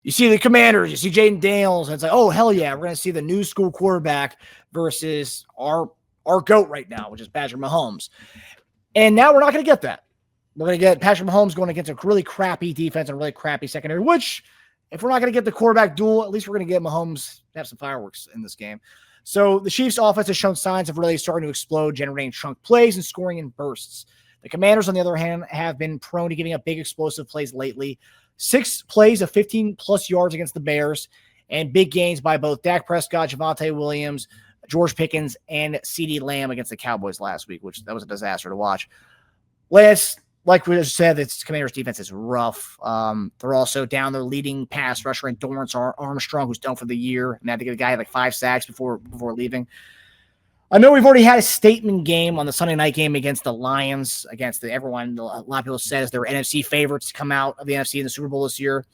You see the Commanders, you see Jayden Daniels, and it's like, oh, hell yeah, we're going to see the new school quarterback versus our GOAT right now, which is Patrick Mahomes. And now we're not going to get that. We're going to get Patrick Mahomes going against a really crappy defense and a really crappy secondary, which, if we're not going to get the quarterback duel, at least we're going to get Mahomes to have some fireworks in this game. So the Chiefs' offense has shown signs of really starting to explode, generating chunk plays and scoring in bursts. The Commanders, on the other hand, have been prone to giving up big explosive plays lately. 6 plays of 15-plus yards against the Bears, and big gains by both Dak Prescott, Javonte Williams, George Pickens, and CeeDee Lamb against the Cowboys last week, which that was a disaster to watch. Lance, like we just said, this Commanders defense is rough. They're also down their leading pass rusher in Dorance Armstrong, who's done for the year, and had to get a guy like 5 sacks before leaving. I know we've already had a statement game on the Sunday night game against the Lions, against everyone. A lot of people says they're NFC favorites to come out of the NFC in the Super Bowl this year.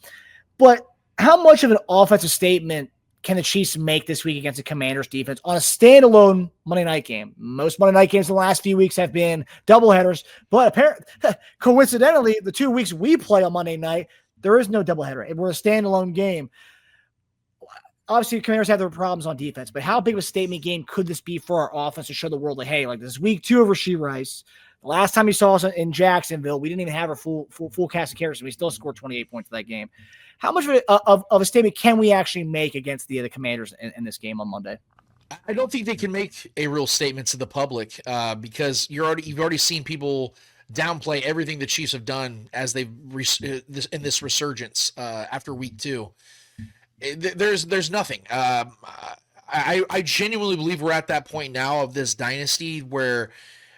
But how much of an offensive statement can the Chiefs make this week against the Commanders defense on a standalone Monday night game? Most Monday night games in the last few weeks have been doubleheaders, but apparently, coincidentally, the 2 weeks we play on Monday night, there is no doubleheader. We're a standalone game. Obviously, the Commanders have their problems on defense, but how big of a statement game could this be for our offense to show the world, like, hey, like, this is week 2 of Rashee Rice. The last time you saw us in Jacksonville, we didn't even have a full cast of characters, and we still scored 28 points in that game. How much of a statement can we actually make against the Commanders in this game on Monday? I don't think they can make a real statement to the public because you've already seen people downplay everything the Chiefs have done as they've in this resurgence after week 2. There's nothing. I genuinely believe we're at that point now of this dynasty where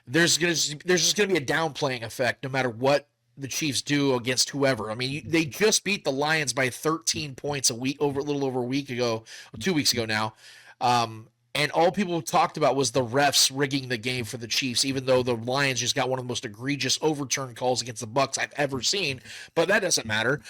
there's just gonna be a downplaying effect no matter what the Chiefs do against whoever. I mean, they just beat the Lions by 13 points a little over a week ago, 2 weeks ago now. And all people talked about was the refs rigging the game for the Chiefs, even though the Lions just got one of the most egregious overturn calls against the Bucs I've ever seen. But that doesn't matter.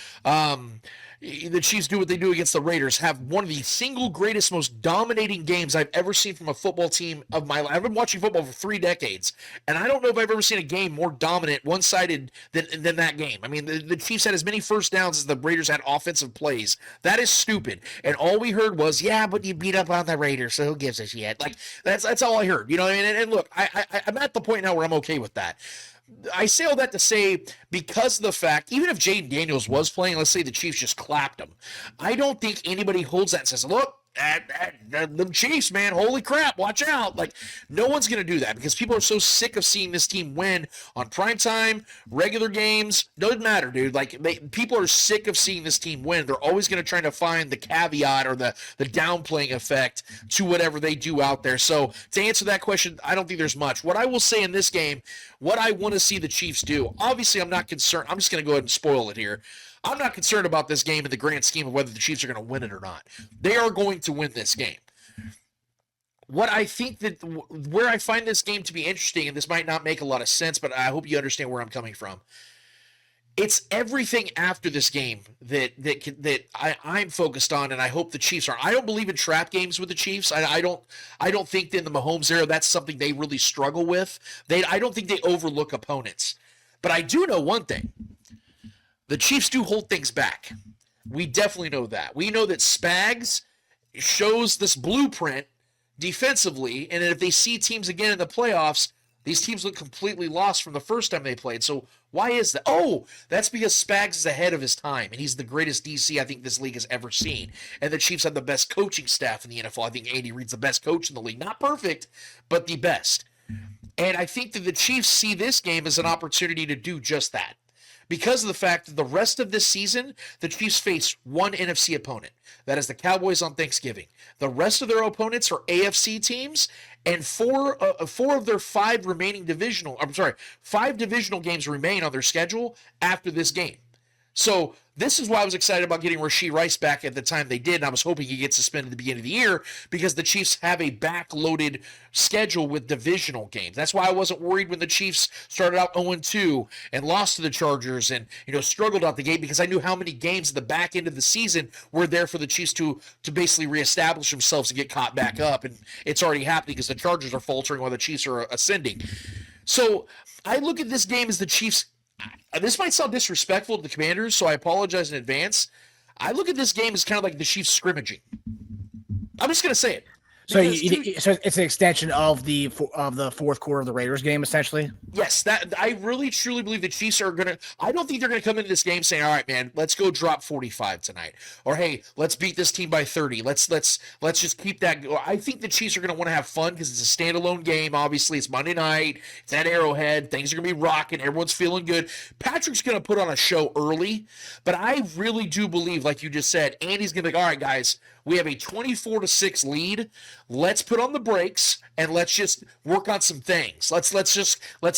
The Chiefs do what they do against the Raiders, have one of the single greatest, most dominating games I've ever seen from a football team of my life. I've been watching football for 3 decades, and I don't know if I've ever seen a game more dominant, one-sided than that game. I mean, the Chiefs had as many first downs as the Raiders had offensive plays. That is stupid. And all we heard was, yeah, but you beat up on the Raiders, so who gives a shit? Like, that's all I heard. You know what I mean? And look, I'm at the point now where I'm okay with that. I say all that to say, because of the fact, even if Jayden Daniels was playing, let's say the Chiefs just clapped him, I don't think anybody holds that and says, look, the Chiefs, man, holy crap, watch out. Like, no one's going to do that because people are so sick of seeing this team win on primetime, regular games. Doesn't matter, dude. Like, people are sick of seeing this team win. They're always going to try to find the caveat or the downplaying effect to whatever they do out there. So, to answer that question, I don't think there's much. What I will say in this game, what I want to see the Chiefs do, obviously I'm not concerned. I'm just going to go ahead and spoil it here. I'm not concerned about this game in the grand scheme of whether the Chiefs are going to win it or not. They are going to win this game. What I think that where I find this game to be interesting, and this might not make a lot of sense, but I hope you understand where I'm coming from. It's everything after this game that I'm focused on, and I hope the Chiefs are. I don't believe in trap games with the Chiefs. I don't think that in the Mahomes era that's something they really struggle with. I don't think they overlook opponents. But I do know one thing. The Chiefs do hold things back. We definitely know that. We know that Spags shows this blueprint defensively, and if they see teams again in the playoffs, these teams look completely lost from the first time they played. So why is that? Oh, that's because Spags is ahead of his time, and he's the greatest DC I think this league has ever seen. And the Chiefs have the best coaching staff in the NFL. I think Andy Reid's the best coach in the league. Not perfect, but the best. And I think that the Chiefs see this game as an opportunity to do just that. Because of the fact that the rest of this season, the Chiefs face one NFC opponent. That is the Cowboys on Thanksgiving. The rest of their opponents are AFC teams, and four of their 5 divisional games remain on their schedule after this game. So this is why I was excited about getting Rashee Rice back at the time they did, and I was hoping he gets suspended at the beginning of the year because the Chiefs have a backloaded schedule with divisional games. That's why I wasn't worried when the Chiefs started out 0-2 and lost to the Chargers and struggled out the gate, because I knew how many games at the back end of the season were there for the Chiefs to basically reestablish themselves and get caught back up, and it's already happening because the Chargers are faltering while the Chiefs are ascending. So I look at this game as the Chiefs. This might sound disrespectful to the Commanders, so I apologize in advance. I look at this game as kind of like the Chiefs scrimmaging. I'm just going to say it. So, so it's an extension of the fourth quarter of the Raiders game, essentially. Yes, that I really truly believe the Chiefs are gonna. I don't think they're gonna come into this game saying, "All right, man, let's go drop 45 tonight," or "Hey, let's beat this team by 30. Let's just keep that." I think the Chiefs are gonna want to have fun because it's a standalone game. Obviously, it's Monday night. It's at Arrowhead. Things are gonna be rocking. Everyone's feeling good. Patrick's gonna put on a show early, but I really do believe, like you just said, Andy's gonna be like, "All right, guys, we have a 24-6 lead. Let's put on the brakes and let's just work on some things. Let's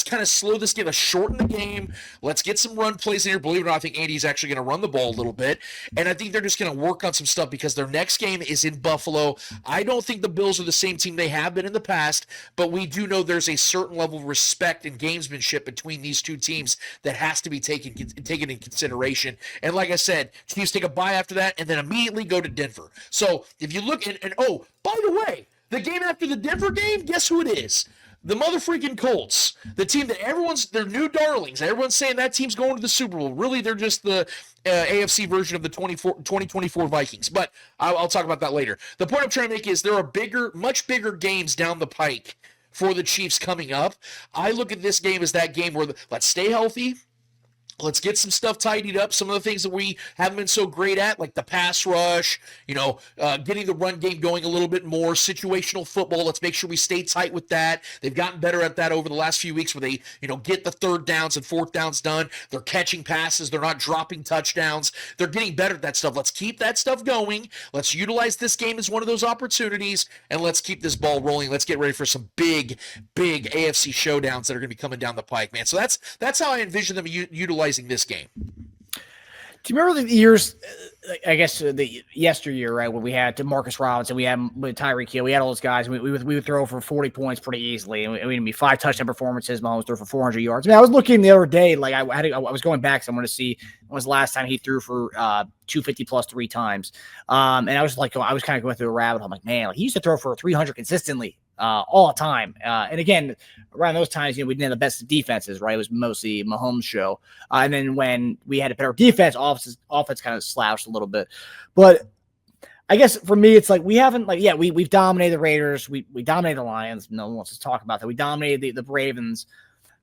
kind of slow this game. Let's shorten the game. Let's get some run plays in here. Believe it or not, I think Andy's actually going to run the ball a little bit. And I think they're just going to work on some stuff because their next game is in Buffalo. I don't think the Bills are the same team they have been in the past, but we do know there's a certain level of respect and gamesmanship between these two teams that has to be taken in consideration. And like I said, Chiefs take a bye after that and then immediately go to Denver. So if you look and oh, by the way, the game after the Denver game, guess who it is? The motherfreaking Colts, the team that they're new darlings. Everyone's saying that team's going to the Super Bowl. Really, they're just the AFC version of the 2024 Vikings. But I'll talk about that later. The point I'm trying to make is there are much bigger games down the pike for the Chiefs coming up. I look at this game as that game where let's stay healthy. Let's get some stuff tidied up. Some of the things that we haven't been so great at, like the pass rush, getting the run game going a little bit more, situational football. Let's make sure we stay tight with that. They've gotten better at that over the last few weeks where they, get the third downs and fourth downs done. They're catching passes. They're not dropping touchdowns. They're getting better at that stuff. Let's keep that stuff going. Let's utilize this game as one of those opportunities, and let's keep this ball rolling. Let's get ready for some big AFC showdowns that are going to be coming down the pike, man. So that's how I envision them utilizing this game. Do you remember the years, I guess the yesteryear, right, when we had Marcus Robinson, we had Tyreek Hill, we had all those guys, and we would throw for 40 points pretty easily, and we'd be 5 touchdown performances. Mahomes threw for 400 yards. I mean, I was looking the other day, like I was going back, so I want to see when was the last time he threw for 250 plus 3 times, and I was kind of going through a rabbit hole. I'm like, man, he used to throw for 300 consistently. All the time. And again, around those times, we didn't have the best defenses, right? It was mostly Mahomes' show. And then when we had a better defense, offense kind of slouched a little bit. But I guess for me, it's like we haven't, we've dominated the Raiders. We dominated the Lions. No one wants to talk about that. We dominated the Ravens.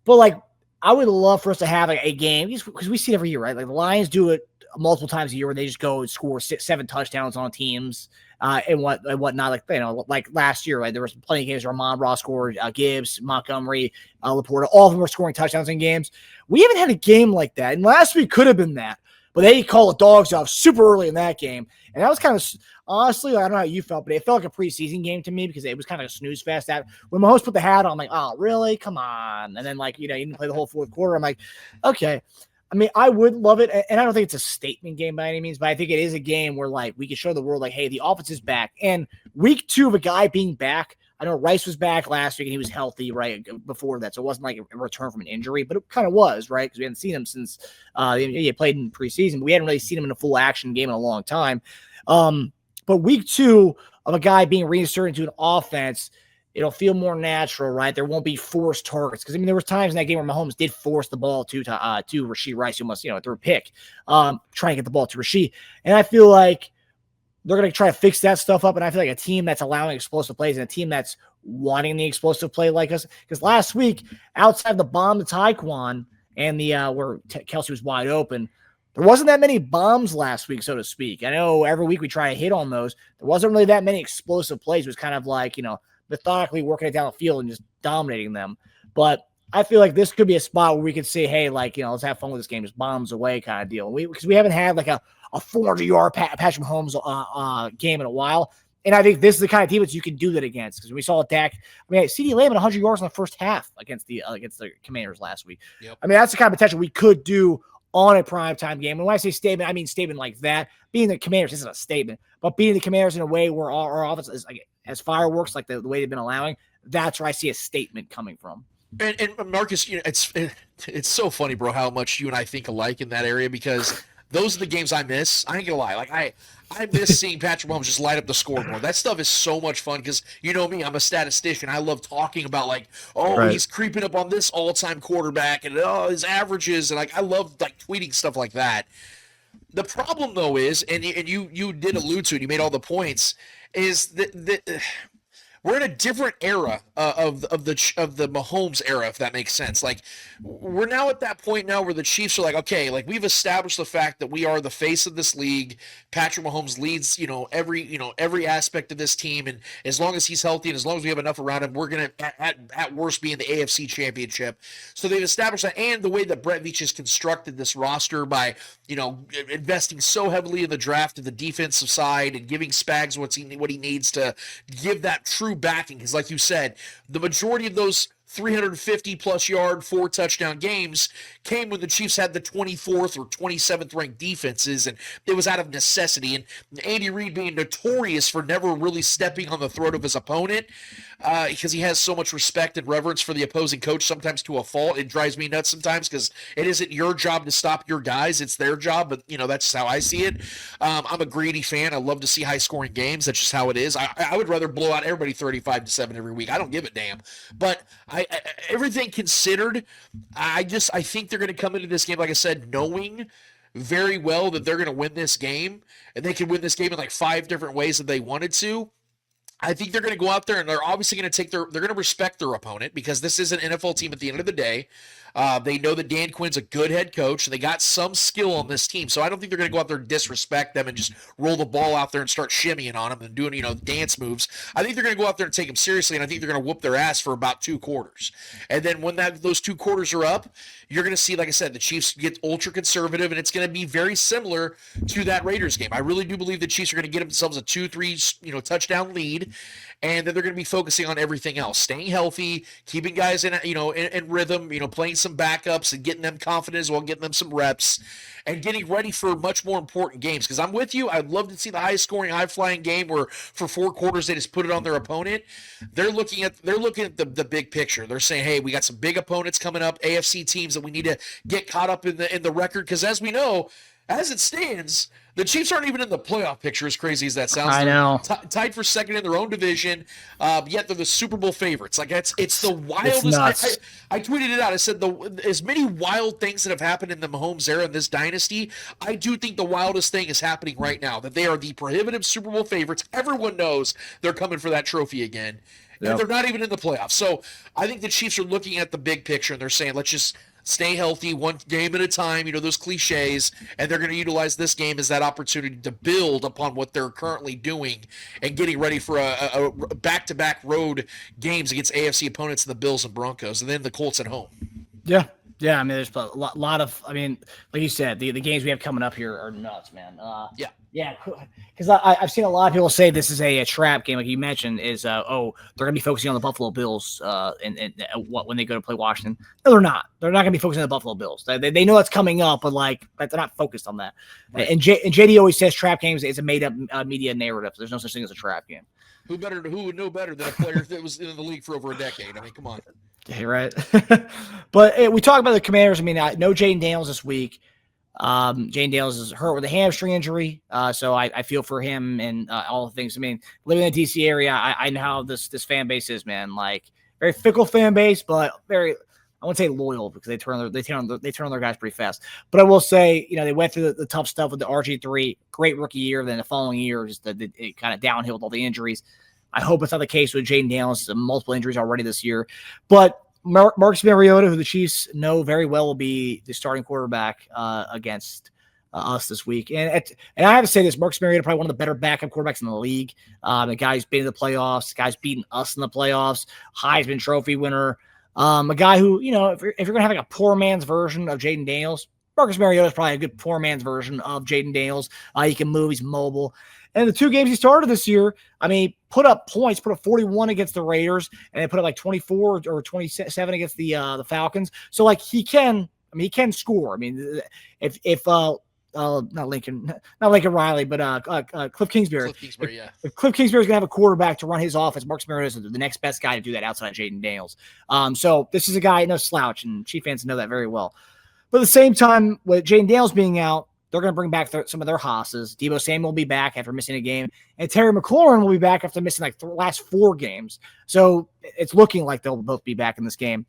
But, I would love for us to have a game, because we see it every year, right? Like the Lions do it multiple times a year where they just go and score 7 touchdowns on teams. And whatnot, like last year, right? There was plenty of games where Ross scored, Gibbs, Montgomery, Laporta, all of them were scoring touchdowns in games. We haven't had a game like that, and last week could have been that, but they called the dogs off super early in that game, and that was kind of, honestly, I don't know how you felt, but it felt like a preseason game to me because it was kind of a snooze fest. That when Mahomes put the hat on, I'm like, oh, really? Come on. And then, he didn't play the whole fourth quarter. I'm like, okay. I mean, I would love it, and I don't think it's a statement game by any means, but I think it is a game where, we can show the world, hey, the offense is back. And week 2 of a guy being back, I know Rice was back last week, and he was healthy, right, before that, so it wasn't like a return from an injury, but it kind of was, right, because we hadn't seen him since he played in preseason, but we hadn't really seen him in a full action game in a long time. But week 2 of a guy being reinserted into an offense, it'll feel more natural, right? There won't be forced targets. Because, there was times in that game where Mahomes did force the ball to Rashee Rice, who almost, threw a pick, trying to get the ball to Rashee. And I feel like they're going to try to fix that stuff up. And I feel like a team that's allowing explosive plays and a team that's wanting the explosive play like us. Because last week, outside the bomb to Tyquan and the where Kelce was wide open, there wasn't that many bombs last week, so to speak. I know every week we try to hit on those. There wasn't really that many explosive plays. It was kind of methodically working it down the field and just dominating them. But I feel like this could be a spot where we could say, hey, let's have fun with this game, just bombs away kind of deal. Because we haven't had a 400-yard Patrick Mahomes game in a while. And I think this is the kind of defense you can do that against. Because we saw Dak, CeeDee Lamb at 100 yards in the first half against the Commanders last week. Yep. That's the kind of potential we could do on a primetime game. And when I say statement, I mean statement like that. Being the Commanders isn't a statement, but being the Commanders in a way where our offense is as fireworks, the way they've been allowing, that's where I see a statement coming from. And Marcus, it's so funny, bro, how much you and I think alike in that area, because those are the games I miss. I ain't gonna lie. I miss seeing Patrick Mahomes just light up the scoreboard. That stuff is so much fun because, you know me, I'm a statistician. I love talking about, right. He's creeping up on this all-time quarterback and, his averages. And, I love, tweeting stuff like that. The problem, though, is, and you did allude to it, you made all the points, is that we're in a different era of the Mahomes era, if that makes sense. Like, we're now at that point now where the Chiefs are like, okay, like we've established the fact that we are the face of this league. Patrick Mahomes leads, every aspect of this team, and as long as he's healthy and as long as we have enough around him, we're gonna at worst be in the AFC Championship. So they've established that, and the way that Brett Veach has constructed this roster by investing so heavily in the draft of the defensive side and giving Spags what he needs to give that true backing, because like you said, the majority of those 350 plus yard, 4 touchdown games came when the Chiefs had the 24th or 27th ranked defenses, and it was out of necessity. And Andy Reid being notorious for never really stepping on the throat of his opponent, because he has so much respect and reverence for the opposing coach, sometimes to a fault. It drives me nuts sometimes because it isn't your job to stop your guys, it's their job. But that's just how I see it. I'm a greedy fan. I love to see high scoring games. That's just how it is. I would rather blow out everybody 35-7 every week. I don't give a damn. But everything considered, I think they're going to come into this game, like I said, knowing very well that they're going to win this game, and they can win this game in like 5 different ways that they wanted to. I think they're going to go out there and they're obviously going to they're going to respect their opponent, because this is an NFL team at the end of the day. They know that Dan Quinn's a good head coach. They got some skill on this team. So I don't think they're going to go out there and disrespect them and just roll the ball out there and start shimmying on them and doing, dance moves. I think they're going to go out there and take them seriously, and I think they're going to whoop their ass for about 2 quarters. And then when those 2 quarters are up, you're going to see, like I said, the Chiefs get ultra conservative, and it's going to be very similar to that Raiders game. I really do believe the Chiefs are going to get themselves a 2-3, touchdown lead, and then they're going to be focusing on everything else, staying healthy, keeping guys in rhythm, playing some backups and getting them confident as well, getting them some reps, and getting ready for much more important games. Because I'm with you, I'd love to see the high-scoring, high-flying game where for 4 quarters they just put it on their opponent. They're looking at the big picture. They're saying, hey, we got some big opponents coming up, AFC teams that we need to get caught up in the record. Because as we know, as it stands, the Chiefs aren't even in the playoff picture, as crazy as that sounds. I know. Tied for second in their own division, yet they're the Super Bowl favorites. Like, it's the wildest. It's nuts. I tweeted it out. I said, as many wild things that have happened in the Mahomes era in this dynasty, I do think the wildest thing is happening right now, that they are the prohibitive Super Bowl favorites. Everyone knows they're coming for that trophy again. Yep. And they're not even in the playoffs. So I think the Chiefs are looking at the big picture, and they're saying, let's just stay healthy, one game at a time, those cliches, and they're going to utilize this game as that opportunity to build upon what they're currently doing and getting ready for a back-to-back road games against AFC opponents, the Bills and Broncos, and then the Colts at home. Yeah. Yeah, I mean, there's a lot of, like you said, the games we have coming up here are nuts, man. Yeah, because I've seen a lot of people say this is a trap game, like you mentioned, is, they're going to be focusing on the Buffalo Bills when they go to play Washington. No, they're not. They're not going to be focusing on the Buffalo Bills. They know that's coming up, but they're not focused on that. Right. And JD always says trap games is a made-up media narrative. There's no such thing as a trap game. Who would know better than a player that was in the league for over a decade? I mean, come on. Yeah, right. But we talk about the Commanders. I mean, no Jayden Daniels this week. Jayden Daniels is hurt with a hamstring injury, so I feel for him and all the things. I mean, living in the DC area, I know how this fan base is, man. Like, very fickle fan base, but very, I wouldn't say loyal, because they turn on their guys pretty fast. But I will say, they went through the tough stuff with the RG3, great rookie year. Then the following year, just it kind of downhill with all the injuries. I hope it's not the case with Jayden Daniels. Multiple injuries already this year. But Marcus Mariota, who the Chiefs know very well will be the starting quarterback against us this week. And I have to say this, Marcus Mariota, probably one of the better backup quarterbacks in the league. The guy's been in the playoffs. The guy's beaten us in the playoffs. Heisman Trophy winner. A guy who, if you're going to have like a poor man's version of Jayden Daniels, Marcus Mariota is probably a good poor man's version of Jayden Daniels. He can move. He's mobile. And the 2 games he started this year, put up points, put up 41 against the Raiders, and then put up like 24 or 27 against the Falcons. So he can score. If not Lincoln Riley, but Cliff Kingsbury. If Cliff Kingsbury is going to have a quarterback to run his offense, Marcus Mariota is the next best guy to do that outside of Jayden Daniels. So this is a guy, no slouch, and Chief fans know that very well. But at the same time, with Jayden Daniels being out, they're going to bring back some of their hosses. Deebo Samuel will be back after missing a game. And Terry McLaurin will be back after missing the last 4 games. So it's looking like they'll both be back in this game.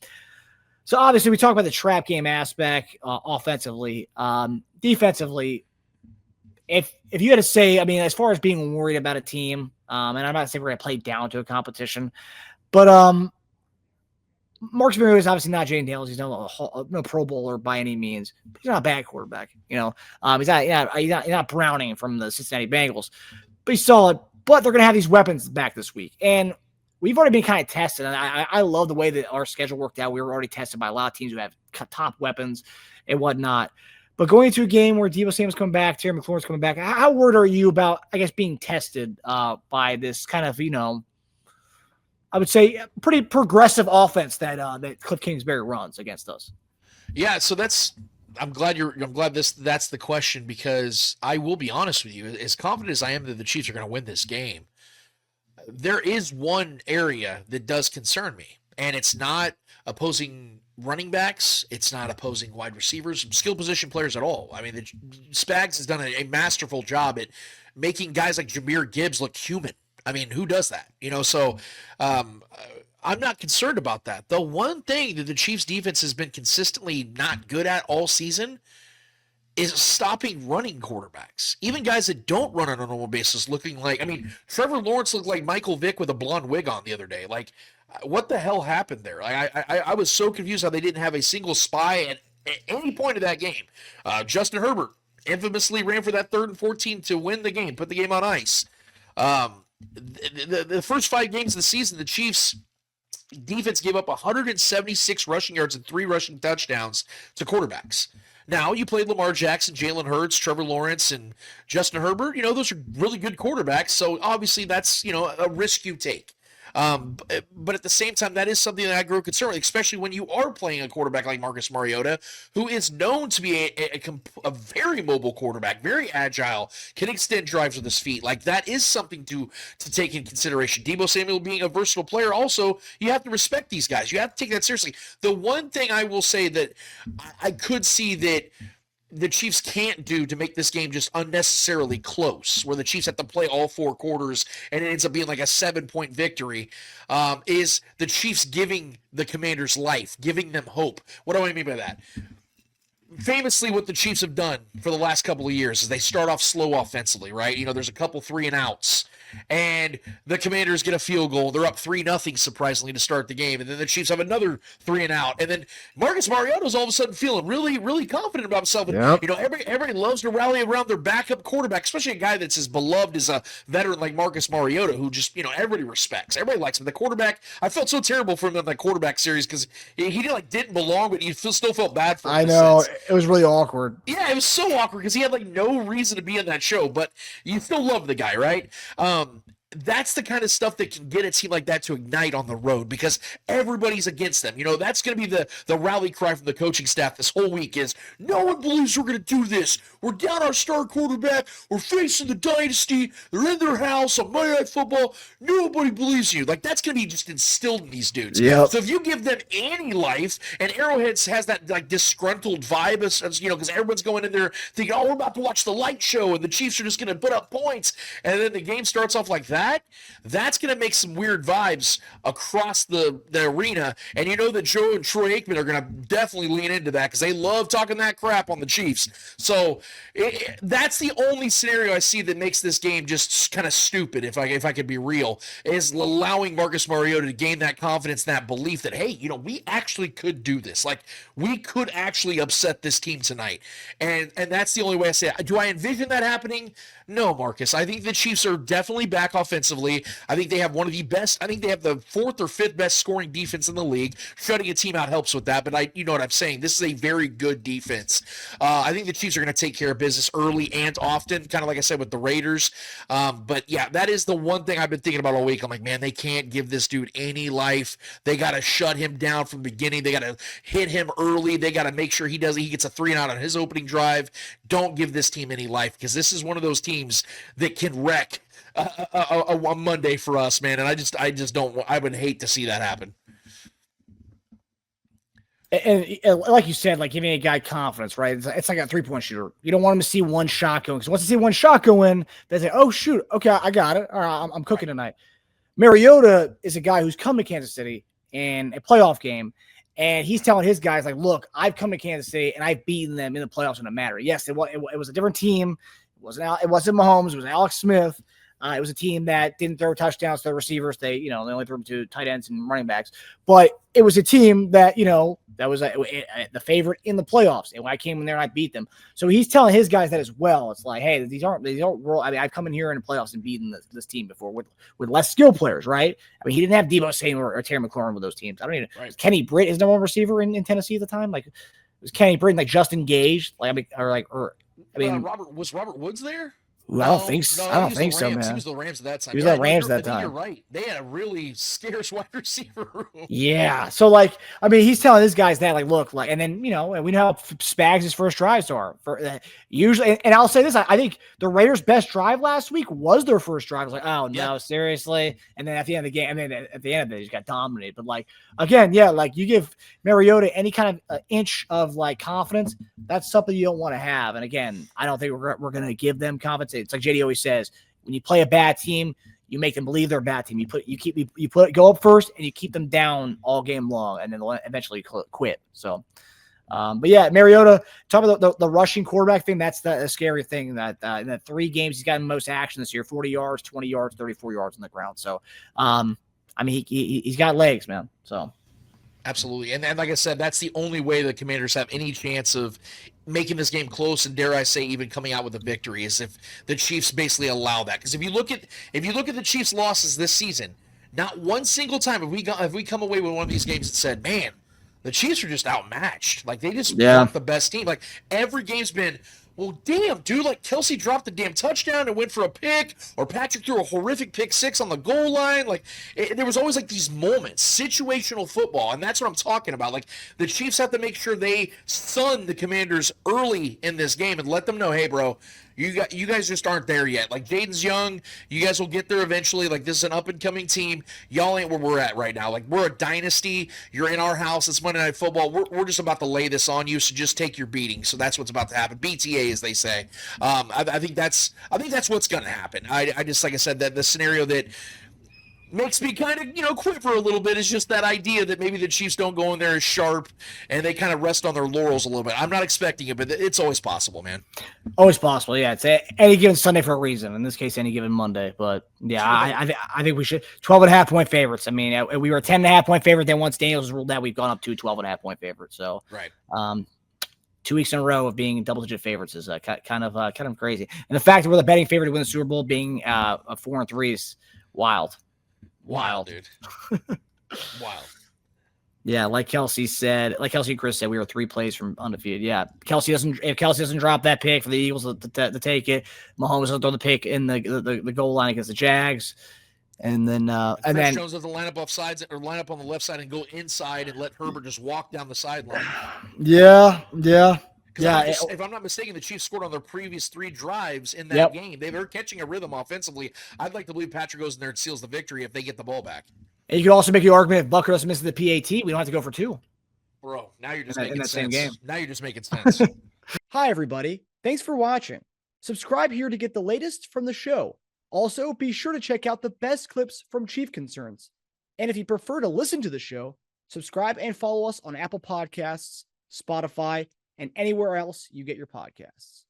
So obviously we talk about the trap game aspect offensively. Defensively, if you had to say, I mean, as far as being worried about a team, and I'm not saying we're going to play down to a competition, but Marcus Mariota is obviously not Jayden Daniels. He's no Pro Bowler by any means. He's not a bad quarterback. He's not Browning from the Cincinnati Bengals, but he's solid. But they're going to have these weapons back this week, and we've already been kind of tested. And I love the way that our schedule worked out. We were already tested by a lot of teams who have top weapons and whatnot. But going into a game where Deebo Samuel's coming back, Terry McLaurin's coming back, how worried are you about, I guess, being tested by this kind of, I would say pretty progressive offense that Cliff Kingsbury runs against us? Yeah, so I'm glad that's the question, because I will be honest with you, as confident as I am that the Chiefs are going to win this game, there is one area that does concern me, and it's not opposing running backs, it's not opposing wide receivers, skill position players at all. I mean, Spags has done a masterful job at making guys like Jahmyr Gibbs look human. I mean, who does that? So I'm not concerned about that. The one thing that the Chiefs defense has been consistently not good at all season is stopping running quarterbacks. Even guys that don't run on a normal basis looking like, I mean, Trevor Lawrence looked like Michael Vick with a blonde wig on the other day. Like, what the hell happened there? I was so confused how they didn't have a single spy at any point of that game. Justin Herbert infamously ran for that 3rd and 14 to win the game, put the game on ice. The first 5 games of the season, the Chiefs defense gave up 176 rushing yards and 3 rushing touchdowns to quarterbacks. Now, you played Lamar Jackson, Jalen Hurts, Trevor Lawrence, and Justin Herbert. Those are really good quarterbacks, so obviously that's, a risk you take. But at the same time, that is something that I grow concerned with, especially when you are playing a quarterback like Marcus Mariota, who is known to be a very mobile quarterback, very agile, can extend drives with his feet. Like, that is something to take in consideration. Deebo Samuel being a versatile player, also, you have to respect these guys. You have to take that seriously. The one thing I will say that I could see that the Chiefs can't do to make this game just unnecessarily close, where the Chiefs have to play all 4 quarters and it ends up being like a 7-point victory, is the Chiefs giving the Commanders life, giving them hope. What do I mean by that? Famously, what the Chiefs have done for the last couple of years is they start off slow offensively, right? There's a couple 3-and-outs, and the Commanders get a field goal. They're up 3-0, surprisingly, to start the game, and then the Chiefs have another 3-and-out, and then Marcus Mariota's all of a sudden feeling really, really confident about himself. And, everybody loves to rally around their backup quarterback, especially a guy that's as beloved as a veteran like Marcus Mariota, who just, everybody respects. Everybody likes him. The quarterback, I felt so terrible for him in that quarterback series because he didn't belong, but you still felt bad for him. I know. It was really awkward. Yeah, it was so awkward because he had no reason to be in that show, but you still love the guy, right? That's the kind of stuff that can get a team like that to ignite on the road because everybody's against them. That's going to be the rally cry from the coaching staff this whole week is, no one believes we're going to do this. We're down our star quarterback. We're facing the dynasty. They're in their house on Monday Night Football. Nobody believes you. That's going to be just instilled in these dudes. Yep. So if you give them any life, and Arrowhead has that disgruntled vibe, because everyone's going in there thinking, oh, we're about to watch the light show, and the Chiefs are just going to put up points, and then the game starts off like that's going to make some weird vibes across the arena. And that Joe and Troy Aikman are going to definitely lean into that because they love talking that crap on the Chiefs. So that's the only scenario I see that makes this game just kind of stupid, if I could be real, is allowing Marcus Mariota to gain that confidence, that belief that, hey, we actually could do this. We could actually upset this team tonight. And that's the only way I say it. Do I envision that happening? No, Marcus. I think the Chiefs are definitely back offensively. I think they have one of the best. I think they have the 4th or 5th best scoring defense in the league. Shutting a team out helps with that, but you know what I'm saying. This is a very good defense. I think the Chiefs are going to take care of business early and often, kind of like I said with the Raiders. But yeah, that is the one thing I've been thinking about all week. I'm like, man, they can't give this dude any life. They got to shut him down from the beginning. They got to hit him early. They got to make sure he gets a 3-and-out on his opening drive. Don't give this team any life because this is one of those teams that can wreck a Monday for us, man. And I just don't. I would hate to see that happen. And like you said, giving a guy confidence, right? It's like a 3-point shooter. You don't want him to see one shot going. Because once they see one shot go in, they say, "Oh shoot, okay, I got it. All right, I'm cooking tonight." Mariota is a guy who's come to Kansas City in a playoff game, and he's telling his guys, "Look, I've come to Kansas City and I've beaten them in the playoffs in a matter." Yes, it was a different team. It wasn't Mahomes. It was Alex Smith. It was a team that didn't throw touchdowns to their receivers. They only threw them to tight ends and running backs. But it was a team that, that was the favorite in the playoffs. And I came in there and I beat them. So he's telling his guys that as well. It's like, hey, these aren't world. I mean, I've come in here in the playoffs and beaten this team before with less skill players, right? I mean, he didn't have Deebo Samuel or Terry McLaurin with those teams. I don't even. Right. Kenny Britt is the one receiver in Tennessee at the time. Like, it was Kenny Britt, like Justin Gage, Robert Woods there? I don't think so. I don't think so, man. He was the Rams at that time. He was the Rams at that time. You're right. They had a really scarce wide receiver room. Yeah. So, he's telling his guys that, look, and then, we know how Spags' first drives are. Usually, and I'll say this, I think the Raiders' best drive last week was their first drive. I was like, oh, no, seriously? And then at the end of the game, at the end of it, he just got dominated. But, again, you give Mariota any kind of inch of, confidence, that's something you don't want to have. And, again, I don't think we're going to give them confidence. It's like JD always says, when you play a bad team, you make them believe they're a bad team. Go up first and you keep them down all game long, and then they'll eventually quit. So, but yeah, Mariota, talk about the rushing quarterback thing. That's the scary thing that in the 3 games he's gotten most action this year: 40 yards, 20 yards, 34 yards on the ground. So, he's got legs, man. So. Absolutely. And like I said, that's the only way the Commanders have any chance of making this game close and, dare I say, even coming out with a victory, is if the Chiefs basically allow that. Because if you look at the Chiefs' losses this season, not one single time have we come away with one of these games that said, man, the Chiefs are just outmatched. They just weren't the best team. Every game's been, well, damn, dude, Kelce dropped the damn touchdown and went for a pick, or Patrick threw a horrific pick 6 on the goal line. There was always these moments, situational football, and that's what I'm talking about. The Chiefs have to make sure they sun the Commanders early in this game and let them know, hey, bro, you guys just aren't there yet. Jayden's young. You guys will get there eventually. This is an up-and-coming team. Y'all ain't where we're at right now. We're a dynasty. You're in our house. It's Monday Night Football. We're just about to lay this on you, so just take your beating. So that's what's about to happen. BTA, as they say. I think that's what's going to happen. I just, like I said, that the scenario that makes me kind of, quiver a little bit is just that idea that maybe the Chiefs don't go in there as sharp and they kind of rest on their laurels a little bit. I'm not expecting it, but it's always possible, man. Always possible, yeah. It's any given Sunday for a reason. In this case, any given Monday. But, yeah, I think we should. 12.5-point favorites. I mean, we were a 10.5-point favorite. Then once Daniels was ruled out, we've gone up to 12.5-point favorites. So, right. 2 weeks in a row of being double-digit favorites is kind of crazy. And the fact that we're the betting favorite to win the Super Bowl being a 4-3 is wild. Wild, dude. Wild. Yeah, like Kelce and Chris said, we were 3 plays from undefeated. Yeah, if Kelce doesn't drop that pick for the Eagles to take it, Mahomes doesn't throw the pick in the goal line against the Jags, and then Jones doesn't line up off sides or line up on the left side and go inside and let Herbert just walk down the sideline. Yeah. If I'm not mistaken, the Chiefs scored on their previous 3 drives in that game. They're catching a rhythm offensively. I'd like to believe Patrick goes in there and seals the victory if they get the ball back. And you could also make the argument if Butker doesn't miss the PAT, we don't have to go for 2. Bro, now you're just making sense. Same game. Now you're just making sense. Hi, everybody. Thanks for watching. Subscribe here to get the latest from the show. Also, be sure to check out the best clips from Chief Concerns. And if you prefer to listen to the show, subscribe and follow us on Apple Podcasts, Spotify, and anywhere else you get your podcasts.